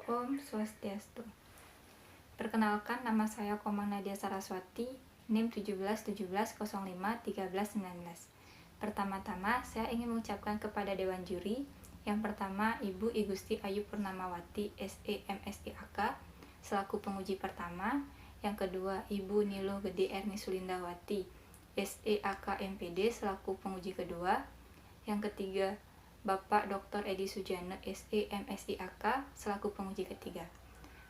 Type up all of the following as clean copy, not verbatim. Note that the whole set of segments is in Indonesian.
Om Swastiastu. Perkenalkan, nama saya Komang Nadia Saraswati, NIM 1717051319. Pertama-tama, saya ingin mengucapkan kepada Dewan Juri. Yang pertama, Ibu I Gusti Ayu Purnamawati, SE MSI AK, selaku penguji pertama. Yang kedua, Ibu Nilo Gede Erni Sulindawati, SE AK MPD, selaku penguji kedua. Yang ketiga, Bapak Dr. Edi Sujana, SE MSI AK, selaku penguji ketiga.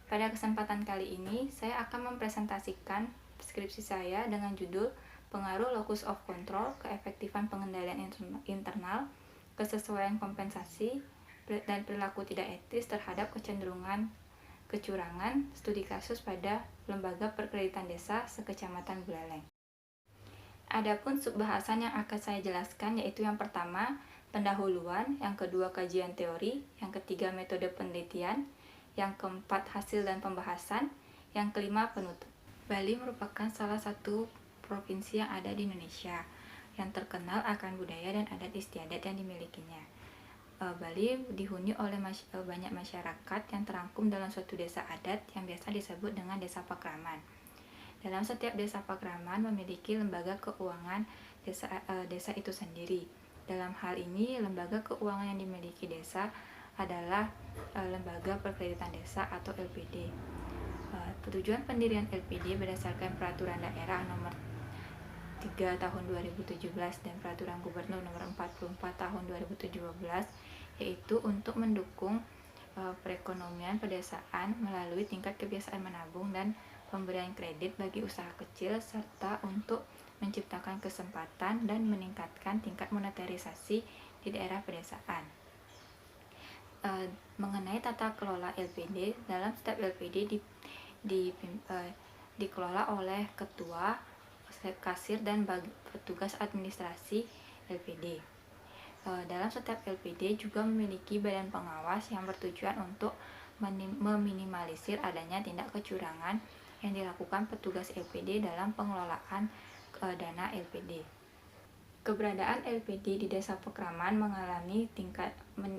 Pada kesempatan kali ini, saya akan mempresentasikan skripsi saya dengan judul Pengaruh Locus of Control, Keefektifan Pengendalian Internal, Kesesuaian Kompensasi, dan Perilaku Tidak Etis terhadap Kecenderungan Kecurangan, Studi Kasus pada Lembaga Perkreditan Desa Sekecamatan Buleleng. Adapun subbahasan yang akan saya jelaskan yaitu yang pertama, pendahuluan, yang kedua, kajian teori, yang ketiga, metode penelitian, yang keempat, hasil dan pembahasan, yang kelima, penutup. Bali merupakan salah satu provinsi yang ada di Indonesia yang terkenal akan budaya dan adat istiadat yang dimilikinya. Bali dihuni oleh banyak masyarakat yang terangkum dalam suatu desa adat yang biasa disebut dengan desa pakraman. Dalam setiap desa pakraman memiliki lembaga keuangan desa itu sendiri. Dalam hal ini, lembaga keuangan yang dimiliki desa adalah Lembaga Perkreditan Desa atau LPD. Tujuan pendirian LPD berdasarkan Peraturan Daerah Nomor 3 Tahun 2017 dan Peraturan Gubernur Nomor 44 Tahun 2017, yaitu untuk mendukung perekonomian pedesaan melalui tingkat kebiasaan menabung dan pemberian kredit bagi usaha kecil, serta untuk menciptakan kesempatan dan meningkatkan tingkat monetarisasi di daerah pedesaan. Mengenai tata kelola LPD, dalam setiap LPD dikelola oleh ketua, kasir, dan petugas administrasi LPD. Dalam setiap LPD juga memiliki badan pengawas yang bertujuan untuk meminimalisir adanya tindak kecurangan yang dilakukan petugas LPD dalam pengelolaan dana LPD. Keberadaan LPD di desa Pekraman mengalami tingkat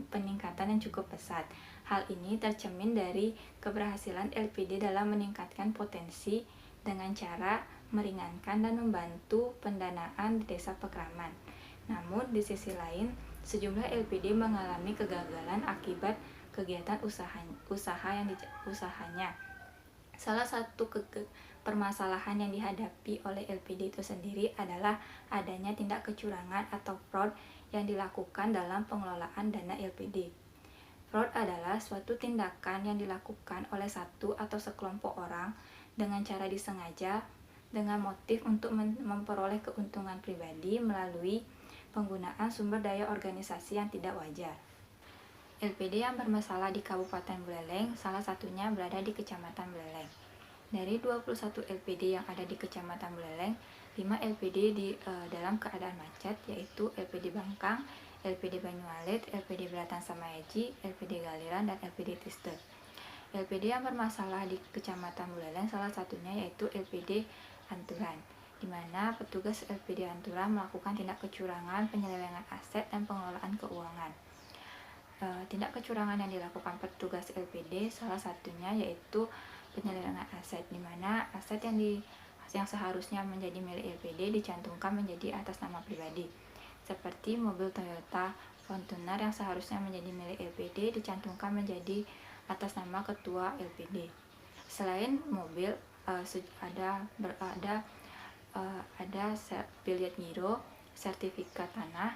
peningkatan yang cukup pesat. Hal ini tercermin dari keberhasilan LPD dalam meningkatkan potensi dengan cara meringankan dan membantu pendanaan di desa Pekraman. Namun, di sisi lain, sejumlah LPD mengalami kegagalan akibat kegiatan usahanya. Salah satu permasalahan yang dihadapi oleh LPD itu sendiri adalah adanya tindak kecurangan atau fraud yang dilakukan dalam pengelolaan dana LPD. Fraud adalah suatu tindakan yang dilakukan oleh satu atau sekelompok orang dengan cara disengaja dengan motif untuk memperoleh keuntungan pribadi melalui penggunaan sumber daya organisasi yang tidak wajar. LPD yang bermasalah di Kabupaten Buleleng salah satunya berada di Kecamatan Buleleng. Dari 21 LPD yang ada di Kecamatan Buleleng, 5 LPD dalam keadaan macet, yaitu LPD Bangkang, LPD Banyualit, LPD Belatan Samayaji, LPD Galiran, dan LPD Tiste. LPD yang bermasalah di Kecamatan Buleleng salah satunya yaitu LPD Anturan, di mana petugas LPD Anturan melakukan tindak kecurangan, penyelewengan aset, dan pengelolaan keuangan. Tindak kecurangan yang dilakukan petugas LPD salah satunya yaitu penyelewengan aset, di mana aset yang seharusnya menjadi milik LPD dicantumkan menjadi atas nama pribadi, seperti mobil Toyota Fortuner yang seharusnya menjadi milik LPD dicantumkan menjadi atas nama ketua LPD. Selain mobil, ada bilet giro, sertifikat tanah,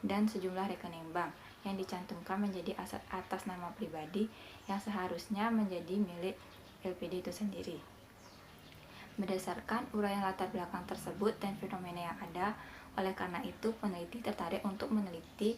dan sejumlah rekening bank yang dicantumkan menjadi aset atas nama pribadi yang seharusnya menjadi milik LPD itu sendiri. Berdasarkan uraian latar belakang tersebut dan fenomena yang ada, oleh karena itu peneliti tertarik untuk meneliti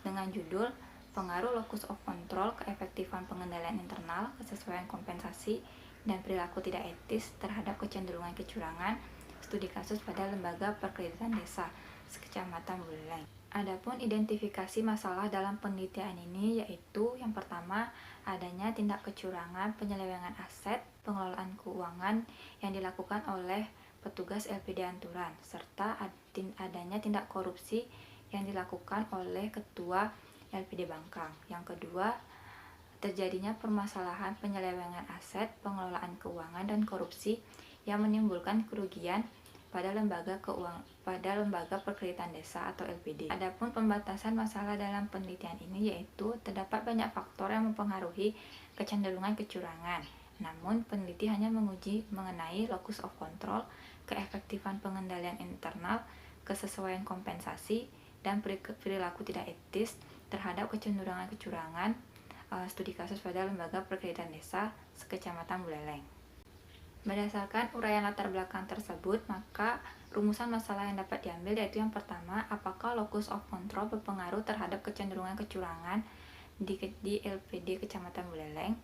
dengan judul Pengaruh Locus of Control, Keefektifan Pengendalian Internal, Kesesuaian Kompensasi, dan Perilaku Tidak Etis terhadap Kecenderungan Kecurangan, Studi Kasus pada Lembaga Perkreditan Desa Sekecamatan Buleleng. Adapun identifikasi masalah dalam penelitian ini yaitu yang pertama, adanya tindak kecurangan, penyelewengan aset, pengelolaan keuangan yang dilakukan oleh petugas LPD Anturan, serta adanya tindak korupsi yang dilakukan oleh ketua LPD Bangkang. Yang kedua, terjadinya permasalahan penyelewengan aset, pengelolaan keuangan, dan korupsi yang menimbulkan kerugian pada lembaga perkreditan desa atau LPD. Adapun pembatasan masalah dalam penelitian ini yaitu terdapat banyak faktor yang mempengaruhi kecenderungan kecurangan. Namun, peneliti hanya menguji mengenai locus of control, keefektifan pengendalian internal, kesesuaian kompensasi, dan perilaku tidak etis terhadap kecenderungan kecurangan. Studi kasus pada lembaga perkreditan desa sekecamatan Buleleng. Berdasarkan uraian latar belakang tersebut, maka rumusan masalah yang dapat diambil yaitu yang pertama, apakah locus of control berpengaruh terhadap kecenderungan kecurangan di LPD Kecamatan Buleleng.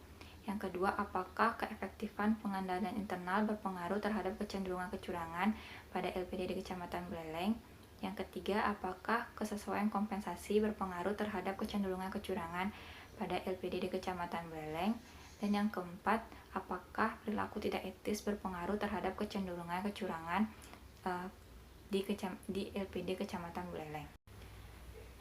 Yang kedua, apakah keefektifan pengendalian internal berpengaruh terhadap kecenderungan kecurangan pada LPD di Kecamatan Buleleng. Yang ketiga, apakah kesesuaian kompensasi berpengaruh terhadap kecenderungan kecurangan pada LPD di Kecamatan Buleleng. Dan yang keempat, apakah perilaku tidak etis berpengaruh terhadap kecenderungan kecurangan di LPD Kecamatan Buleleng.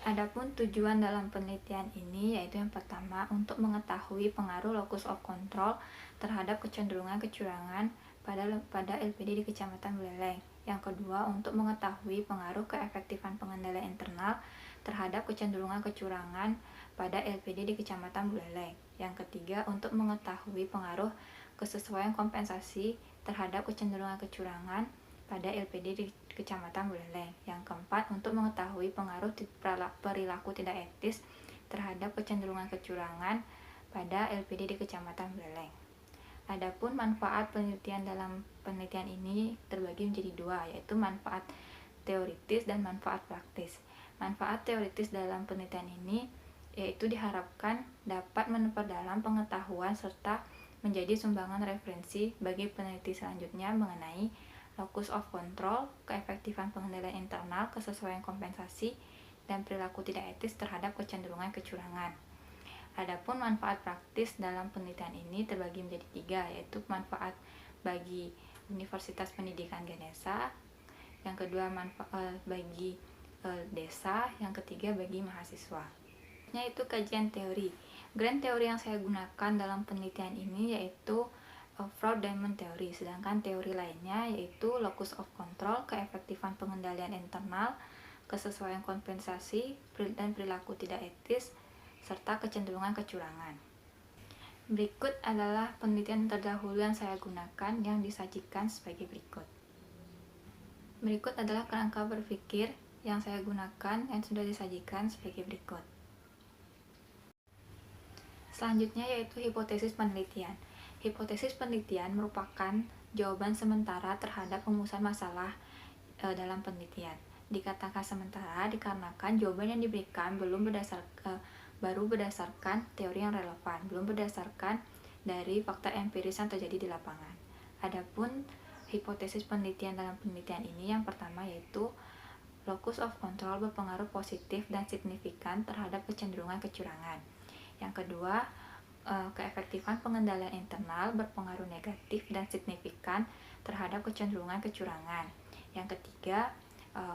Adapun tujuan dalam penelitian ini yaitu yang pertama, untuk mengetahui pengaruh locus of control terhadap kecenderungan kecurangan pada LPD di Kecamatan Buleleng. Yang kedua, untuk mengetahui pengaruh keefektifan pengendalian internal terhadap kecenderungan kecurangan pada LPD di Kecamatan Buleleng. Yang ketiga, untuk mengetahui pengaruh kesesuaian kompensasi terhadap kecenderungan kecurangan pada LPD di Kecamatan Buleleng. Yang keempat, untuk mengetahui pengaruh perilaku tidak etis terhadap kecenderungan kecurangan pada LPD di Kecamatan Buleleng. Adapun manfaat penelitian dalam penelitian ini terbagi menjadi dua, yaitu manfaat teoritis dan manfaat praktis. Manfaat teoritis dalam penelitian ini yaitu diharapkan dapat memperdalam pengetahuan serta menjadi sumbangan referensi bagi peneliti selanjutnya mengenai locus of control, keefektifan pengendalian internal, kesesuaian kompensasi, dan perilaku tidak etis terhadap kecenderungan kecurangan. Adapun manfaat praktis dalam penelitian ini terbagi menjadi tiga, yaitu manfaat bagi Universitas Pendidikan Ganesha, yang kedua manfaat bagi desa, yang ketiga bagi mahasiswa. Yaitu kajian teori. Grand teori yang saya gunakan dalam penelitian ini yaitu Fraud Diamond Theory, sedangkan teori lainnya yaitu locus of control, keefektifan pengendalian internal, kesesuaian kompensasi, dan perilaku tidak etis, serta kecenderungan kecurangan. Berikut adalah penelitian terdahulu yang saya gunakan yang disajikan sebagai berikut. Berikut adalah kerangka berpikir yang saya gunakan yang sudah disajikan sebagai berikut. Selanjutnya yaitu hipotesis penelitian. Hipotesis penelitian merupakan jawaban sementara terhadap rumusan masalah dalam penelitian. Dikatakan sementara dikarenakan jawaban yang diberikan baru berdasarkan teori yang relevan, belum berdasarkan dari fakta empiris yang terjadi di lapangan. Adapun hipotesis penelitian dalam penelitian ini yang pertama yaitu locus of control berpengaruh positif dan signifikan terhadap kecenderungan kecurangan. Yang kedua, keefektifan pengendalian internal berpengaruh negatif dan signifikan terhadap kecenderungan kecurangan. Yang ketiga,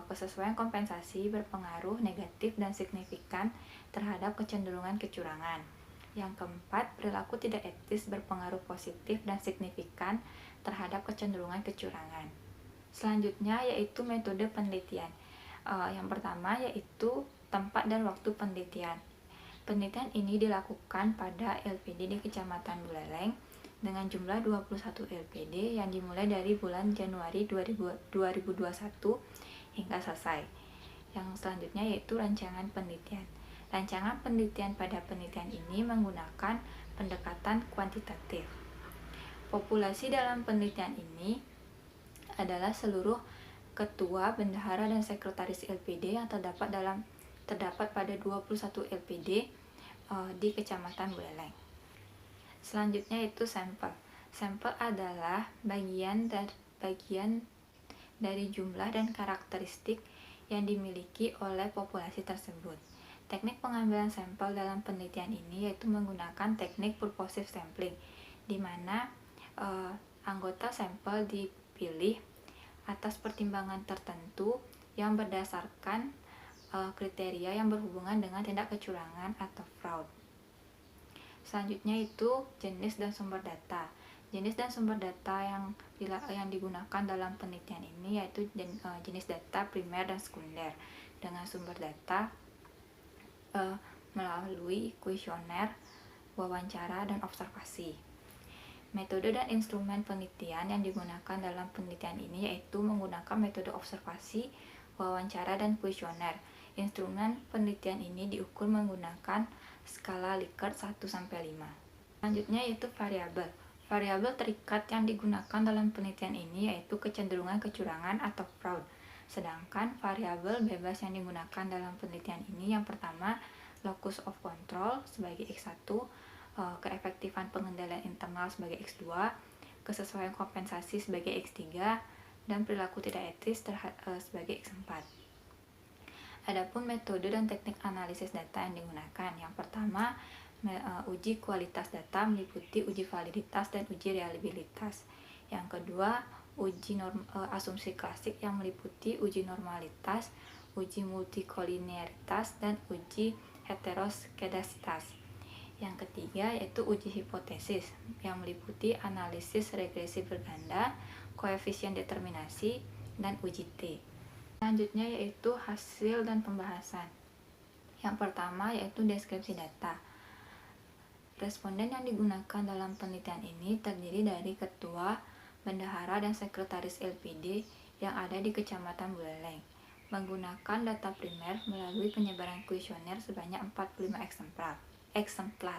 kesesuaian kompensasi berpengaruh negatif dan signifikan terhadap kecenderungan kecurangan. Yang keempat, perilaku tidak etis berpengaruh positif dan signifikan terhadap kecenderungan kecurangan. Selanjutnya yaitu metode penelitian. Yang pertama yaitu tempat dan waktu penelitian. Penelitian ini dilakukan pada LPD di Kecamatan Buleleng dengan jumlah 21 LPD yang dimulai dari bulan Januari 2021 hingga selesai. Yang selanjutnya yaitu rancangan penelitian. Rancangan penelitian pada penelitian ini menggunakan pendekatan kuantitatif. Populasi dalam penelitian ini adalah seluruh ketua, bendahara, dan sekretaris LPD yang terdapat pada 21 LPD di Kecamatan Buleleng. Selanjutnya itu sampel. Sampel adalah bagian dari jumlah dan karakteristik yang dimiliki oleh populasi tersebut. Teknik pengambilan sampel dalam penelitian ini yaitu menggunakan teknik purposive sampling, di mana anggota sampel dipilih atas pertimbangan tertentu yang berdasarkan kriteria yang berhubungan dengan tindak kecurangan atau fraud. Selanjutnya itu jenis dan sumber data. Jenis dan sumber data yang digunakan dalam penelitian ini yaitu jenis data primer dan sekunder dengan sumber data melalui kuesioner, wawancara, dan observasi. Metode dan instrumen penelitian yang digunakan dalam penelitian ini yaitu menggunakan metode observasi, wawancara, dan kuesioner. Instrumen penelitian ini diukur menggunakan skala Likert 1-5. Selanjutnya yaitu variabel. Variabel terikat yang digunakan dalam penelitian ini yaitu kecenderungan kecurangan atau fraud. Sedangkan variabel bebas yang digunakan dalam penelitian ini yang pertama locus of control sebagai X1, keefektifan pengendalian internal sebagai X2, kesesuaian kompensasi sebagai X3, dan perilaku tidak etis sebagai X4. Adapun metode dan teknik analisis data yang digunakan, yang pertama uji kualitas data meliputi uji validitas dan uji reliabilitas. Yang kedua, uji asumsi klasik yang meliputi uji normalitas, uji multikolinearitas, dan uji heteroskedasitas. Yang ketiga yaitu uji hipotesis yang meliputi analisis regresi berganda, koefisien determinasi, dan uji T. Selanjutnya yaitu hasil dan pembahasan. Yang pertama yaitu deskripsi data. Responden yang digunakan dalam penelitian ini terdiri dari ketua, bendahara, dan sekretaris LPD yang ada di Kecamatan Buleleng, menggunakan data primer melalui penyebaran kuesioner sebanyak 45 eksemplar.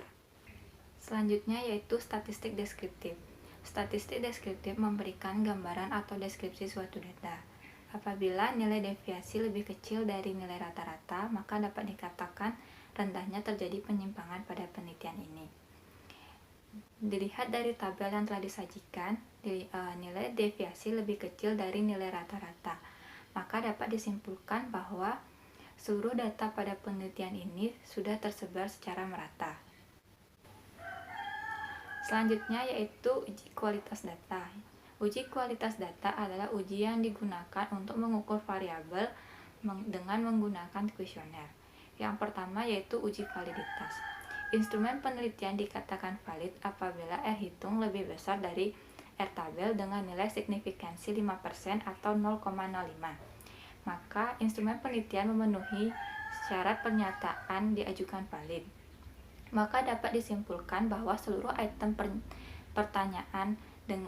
Selanjutnya yaitu statistik deskriptif. Statistik deskriptif memberikan gambaran atau deskripsi suatu data. Apabila nilai deviasi lebih kecil dari nilai rata-rata, maka dapat dikatakan rendahnya terjadi penyimpangan pada penelitian ini. Dilihat dari tabel yang telah disajikan, nilai deviasi lebih kecil dari nilai rata-rata, maka dapat disimpulkan bahwa seluruh data pada penelitian ini sudah tersebar secara merata. Selanjutnya yaitu uji kualitas data. Uji kualitas data adalah uji yang digunakan untuk mengukur variabel dengan menggunakan kuesioner. Yang pertama yaitu uji validitas. Instrumen penelitian dikatakan valid apabila R hitung lebih besar dari R tabel dengan nilai signifikansi 5% atau 0,05. Maka instrumen penelitian memenuhi syarat pernyataan diajukan valid. Maka dapat disimpulkan bahwa seluruh item pertanyaan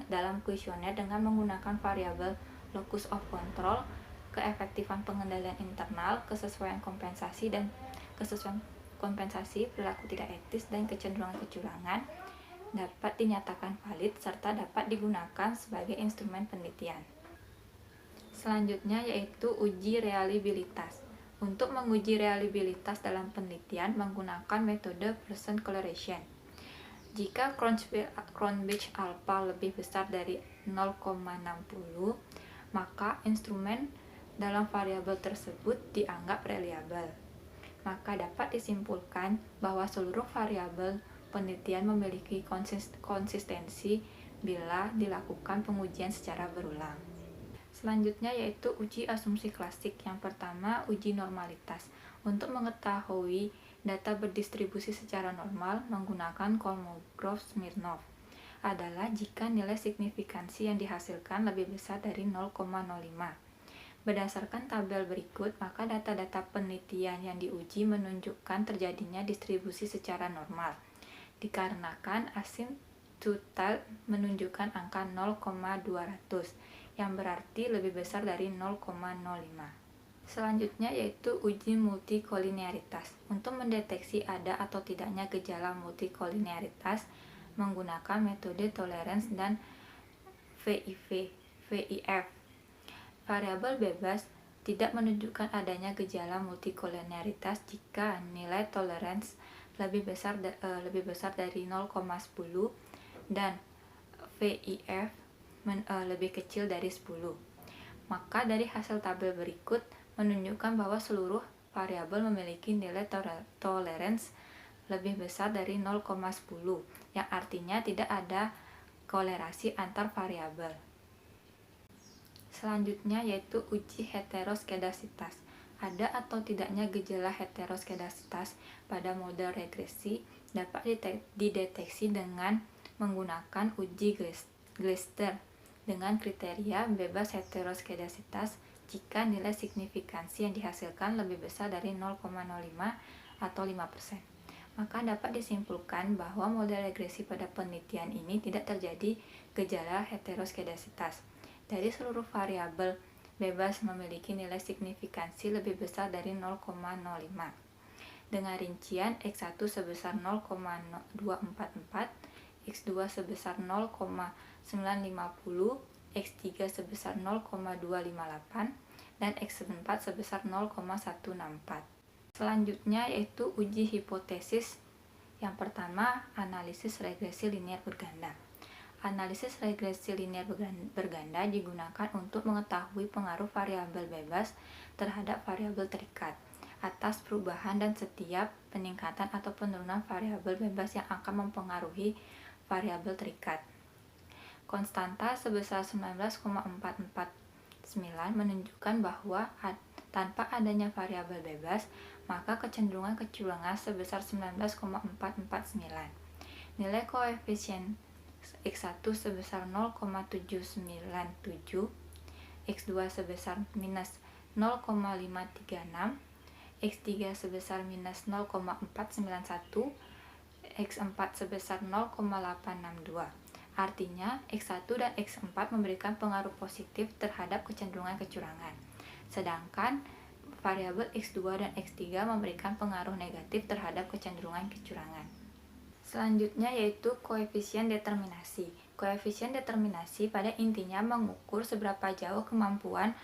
dalam kuesioner dengan menggunakan variabel locus of control, keefektifan pengendalian internal, kesesuaian kompensasi, perilaku tidak etis, dan kecenderungan kecurangan dapat dinyatakan valid serta dapat digunakan sebagai instrumen penelitian. Selanjutnya yaitu uji reliabilitas. Untuk menguji reliabilitas dalam penelitian menggunakan metode Pearson correlation. Jika Cronbridge alpha lebih besar dari 0,60, maka instrumen dalam variabel tersebut dianggap reliable. Maka dapat disimpulkan bahwa seluruh variabel penelitian memiliki konsistensi bila dilakukan pengujian secara berulang. Selanjutnya yaitu uji asumsi klasik. Yang pertama, uji normalitas. Untuk mengetahui data berdistribusi secara normal menggunakan Kolmogorov-Smirnov adalah jika nilai signifikansi yang dihasilkan lebih besar dari 0,05. Berdasarkan tabel berikut, maka data-data penelitian yang diuji menunjukkan terjadinya distribusi secara normal, dikarenakan asymptotal menunjukkan angka 0,200, yang berarti lebih besar dari 0,05. Selanjutnya yaitu uji multikolinearitas. Untuk mendeteksi ada atau tidaknya gejala multikolinearitas menggunakan metode tolerance dan VIF. Variabel bebas tidak menunjukkan adanya gejala multikolinearitas jika nilai tolerance lebih besar dari 0,10 dan VIF lebih kecil dari 10. Maka dari hasil tabel berikut menunjukkan bahwa seluruh variabel memiliki nilai tolerance lebih besar dari 0,10, yang artinya tidak ada kolerasi antar variabel. Selanjutnya yaitu uji heteroskedasitas. Ada atau tidaknya gejala heteroskedasitas pada model regresi dapat dideteksi dengan menggunakan uji Gleister dengan kriteria bebas heteroskedasitas jika nilai signifikansi yang dihasilkan lebih besar dari 0,05 atau 5%. Maka dapat disimpulkan bahwa model regresi pada penelitian ini tidak terjadi gejala heteroskedasitas. Dari seluruh variabel bebas memiliki nilai signifikansi lebih besar dari 0,05. Dengan rincian X1 sebesar 0,244, X2 sebesar 0,950, X3 sebesar 0,258, dan X4 sebesar 0,164. Selanjutnya yaitu uji hipotesis. Yang pertama, analisis regresi linear berganda. Analisis regresi linear berganda digunakan untuk mengetahui pengaruh variabel bebas terhadap variabel terikat atas perubahan dan setiap peningkatan atau penurunan variabel bebas yang akan mempengaruhi variabel terikat. Konstanta sebesar 19,449 menunjukkan bahwa tanpa adanya variabel bebas, maka kecenderungan kecurangan sebesar 19,449. Nilai koefisien X1 sebesar 0,797, X2 sebesar minus 0,536, X3 sebesar minus 0,491, X4 sebesar 0,862. Artinya, X1 dan X4 memberikan pengaruh positif terhadap kecenderungan kecurangan. Sedangkan variabel X2 dan X3 memberikan pengaruh negatif terhadap kecenderungan kecurangan. Selanjutnya yaitu koefisien determinasi. Koefisien determinasi pada intinya mengukur seberapa jauh kemampuan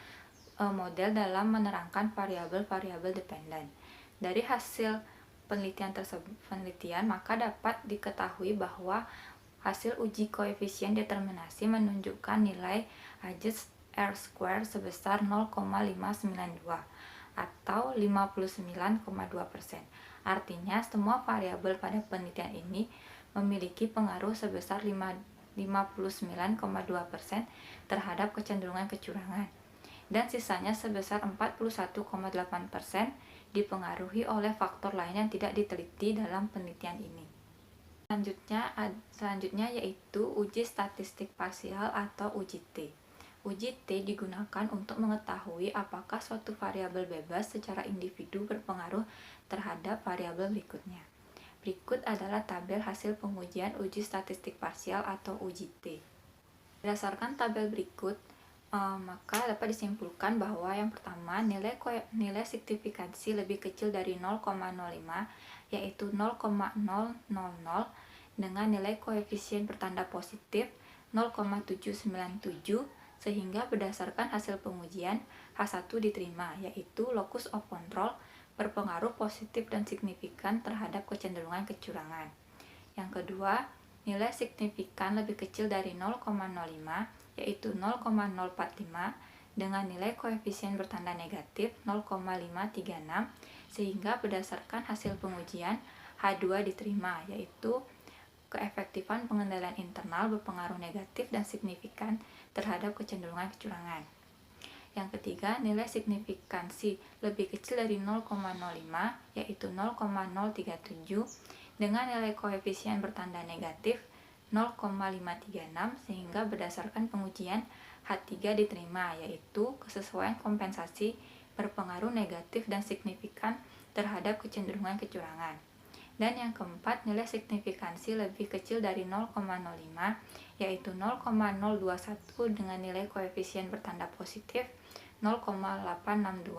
model dalam menerangkan variabel-variabel dependen. Dari hasil penelitian maka dapat diketahui bahwa hasil uji koefisien determinasi menunjukkan nilai Ajes R² sebesar 0,592 atau 59,2%. Artinya semua variabel pada penelitian ini memiliki pengaruh sebesar 59,2% terhadap kecenderungan kecurangan, dan sisanya sebesar 41,8% dipengaruhi oleh faktor lain yang tidak diteliti dalam penelitian ini. Selanjutnya yaitu uji statistik parsial atau uji T. Uji T digunakan untuk mengetahui apakah suatu variabel bebas secara individu berpengaruh terhadap variabel berikutnya. Berikut adalah tabel hasil pengujian uji statistik parsial atau uji T. Berdasarkan tabel berikut, maka dapat disimpulkan bahwa yang pertama, nilai signifikansi lebih kecil dari 0,05 yaitu 0,000 dengan nilai koefisien bertanda positif 0,797, sehingga berdasarkan hasil pengujian H1 diterima, yaitu locus of control berpengaruh positif dan signifikan terhadap kecenderungan kecurangan. Yang kedua, nilai signifikan lebih kecil dari 0,05 yaitu 0,045 dengan nilai koefisien bertanda negatif 0,536, sehingga berdasarkan hasil pengujian H2 diterima, yaitu keefektifan pengendalian internal berpengaruh negatif dan signifikan terhadap kecenderungan kecurangan. Yang ketiga, nilai signifikansi lebih kecil dari 0,05 yaitu 0,037 dengan nilai koefisien bertanda negatif 0,536, sehingga berdasarkan pengujian H3 diterima, yaitu kesesuaian kompensasi berpengaruh negatif dan signifikan terhadap kecenderungan kecurangan. Dan yang keempat, nilai signifikansi lebih kecil dari 0,05 yaitu 0,021 dengan nilai koefisien bertanda positif 0,862,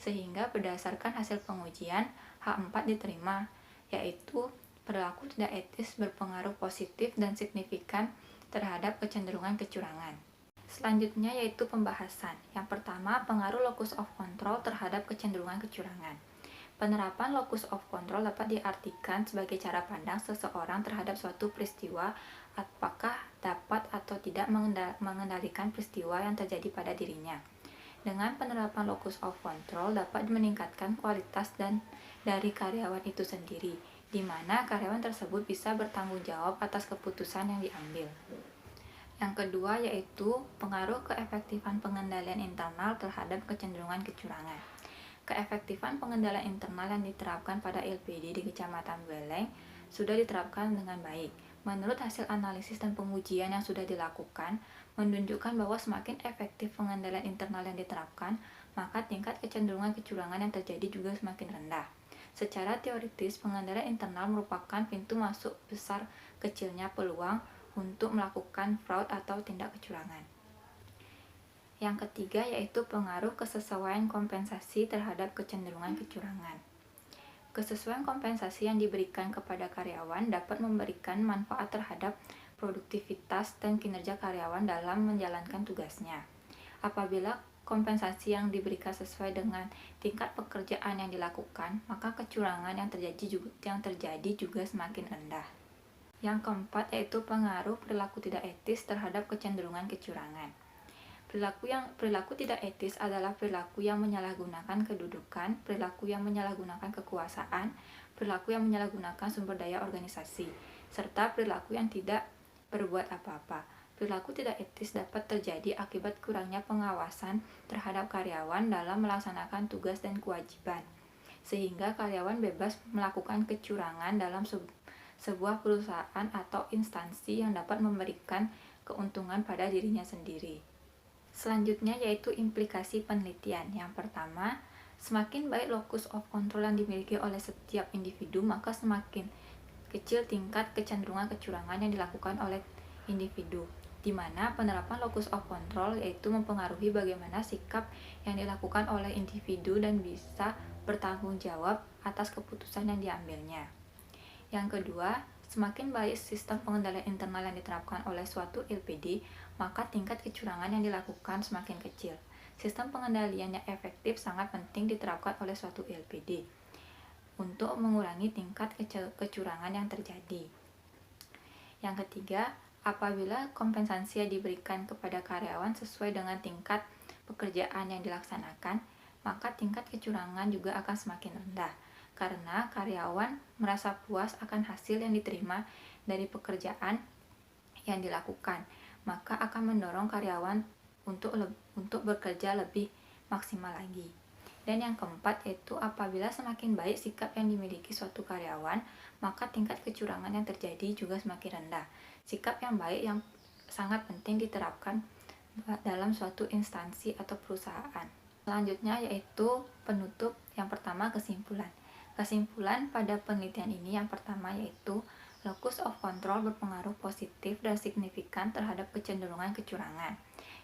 sehingga berdasarkan hasil pengujian H4 diterima, yaitu perilaku tidak etis berpengaruh positif dan signifikan terhadap kecenderungan kecurangan. Selanjutnya yaitu pembahasan. Yang pertama, pengaruh locus of control terhadap kecenderungan kecurangan. Penerapan locus of control dapat diartikan sebagai cara pandang seseorang terhadap suatu peristiwa, apakah dapat atau tidak mengendalikan peristiwa yang terjadi pada dirinya. Dengan penerapan locus of control dapat meningkatkan kualitas dari karyawan itu sendiri, di mana karyawan tersebut bisa bertanggung jawab atas keputusan yang diambil. Yang kedua yaitu pengaruh keefektifan pengendalian internal terhadap kecenderungan kecurangan. Keefektifan pengendalian internal yang diterapkan pada LPD di Kecamatan Beleng sudah diterapkan dengan baik. Menurut hasil analisis dan pengujian yang sudah dilakukan, menunjukkan bahwa semakin efektif pengendalian internal yang diterapkan, maka tingkat kecenderungan kecurangan yang terjadi juga semakin rendah. Secara teoritis, pengendalian internal merupakan pintu masuk besar kecilnya peluang untuk melakukan fraud atau tindak kecurangan. Yang ketiga yaitu pengaruh kesesuaian kompensasi terhadap kecenderungan kecurangan. Kesesuaian kompensasi yang diberikan kepada karyawan dapat memberikan manfaat terhadap produktivitas dan kinerja karyawan dalam menjalankan tugasnya. Apabila kompensasi yang diberikan sesuai dengan tingkat pekerjaan yang dilakukan, maka kecurangan yang terjadi juga semakin rendah. Yang keempat yaitu pengaruh perilaku tidak etis terhadap kecenderungan kecurangan. Perilaku tidak etis adalah perilaku yang menyalahgunakan kedudukan, perilaku yang menyalahgunakan kekuasaan, perilaku yang menyalahgunakan sumber daya organisasi, serta perilaku yang tidak berbuat apa-apa. Perilaku tidak etis dapat terjadi akibat kurangnya pengawasan terhadap karyawan dalam melaksanakan tugas dan kewajiban, sehingga karyawan bebas melakukan kecurangan dalam sebuah perusahaan atau instansi yang dapat memberikan keuntungan pada dirinya sendiri. Selanjutnya yaitu implikasi penelitian. Yang pertama, semakin baik locus of control yang dimiliki oleh setiap individu, maka semakin kecil tingkat kecenderungan kecurangan yang dilakukan oleh individu, di mana penerapan locus of control yaitu mempengaruhi bagaimana sikap yang dilakukan oleh individu dan bisa bertanggung jawab atas keputusan yang diambilnya. Yang kedua, semakin baik sistem pengendalian internal yang diterapkan oleh suatu LPD, maka tingkat kecurangan yang dilakukan semakin kecil. Sistem pengendalian yang efektif sangat penting diterapkan oleh suatu LPD untuk mengurangi tingkat kecurangan yang terjadi. Yang ketiga, apabila kompensasi yang diberikan kepada karyawan sesuai dengan tingkat pekerjaan yang dilaksanakan, maka tingkat kecurangan juga akan semakin rendah, karena karyawan merasa puas akan hasil yang diterima dari pekerjaan yang dilakukan, maka akan mendorong karyawan untuk bekerja lebih maksimal lagi. Dan yang keempat yaitu apabila semakin baik sikap yang dimiliki suatu karyawan, maka tingkat kecurangan yang terjadi juga semakin rendah. Sikap yang baik yang sangat penting diterapkan dalam suatu instansi atau perusahaan. Selanjutnya yaitu penutup. Yang pertama, kesimpulan. Kesimpulan pada penelitian ini yang pertama yaitu locus of control berpengaruh positif dan signifikan terhadap kecenderungan kecurangan.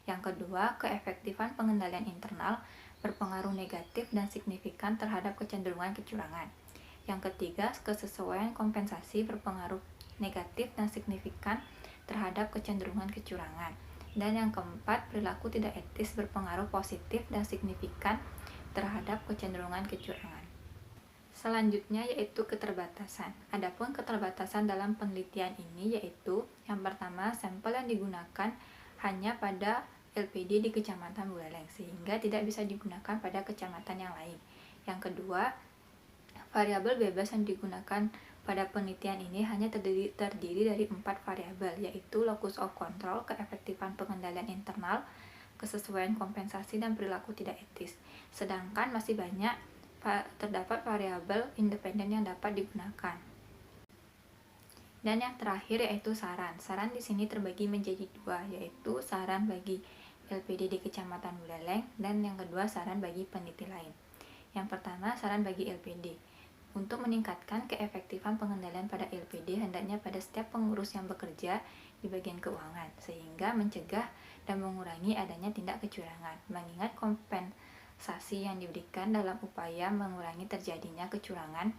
Yang kedua, keefektifan pengendalian internal berpengaruh negatif dan signifikan terhadap kecenderungan kecurangan. Yang ketiga, kesesuaian kompensasi berpengaruh negatif dan signifikan terhadap kecenderungan kecurangan. Dan yang keempat, perilaku tidak etis berpengaruh positif dan signifikan terhadap kecenderungan kecurangan. Selanjutnya yaitu keterbatasan. Adapun keterbatasan dalam penelitian ini yaitu yang pertama, sampel yang digunakan hanya pada LPD di Kecamatan Buleleng sehingga tidak bisa digunakan pada kecamatan yang lain. Yang kedua, variabel bebas yang digunakan pada penelitian ini hanya terdiri dari 4 variabel, yaitu locus of control, keefektifan pengendalian internal, kesesuaian kompensasi, dan perilaku tidak etis. Sedangkan masih banyak terdapat variabel independen yang dapat digunakan. Dan yang terakhir yaitu saran. Saran di sini terbagi menjadi 2, yaitu saran bagi LPD di Kecamatan Buleleng dan yang kedua saran bagi peneliti lain. Yang pertama, saran bagi LPD. Untuk meningkatkan keefektifan pengendalian pada LPD, hendaknya pada setiap pengurus yang bekerja di bagian keuangan, sehingga mencegah dan mengurangi adanya tindak kecurangan, mengingat kompensasi yang diberikan dalam upaya mengurangi terjadinya kecurangan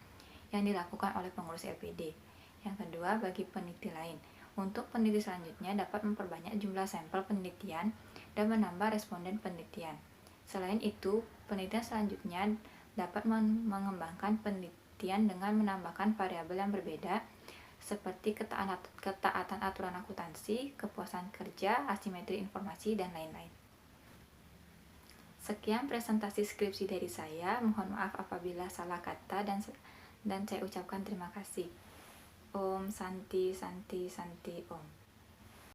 yang dilakukan oleh pengurus LPD. Yang kedua, bagi peneliti lain. Untuk peneliti selanjutnya dapat memperbanyak jumlah sampel penelitian dan menambah responden penelitian. Selain itu, penelitian selanjutnya dapat mengembangkan penelitian dengan menambahkan variabel yang berbeda seperti ketaatan aturan akuntansi, kepuasan kerja, asimetri informasi, dan lain-lain. Sekian presentasi skripsi dari saya. Mohon maaf apabila salah kata dan saya ucapkan terima kasih. Om Santi Santi Santi Om.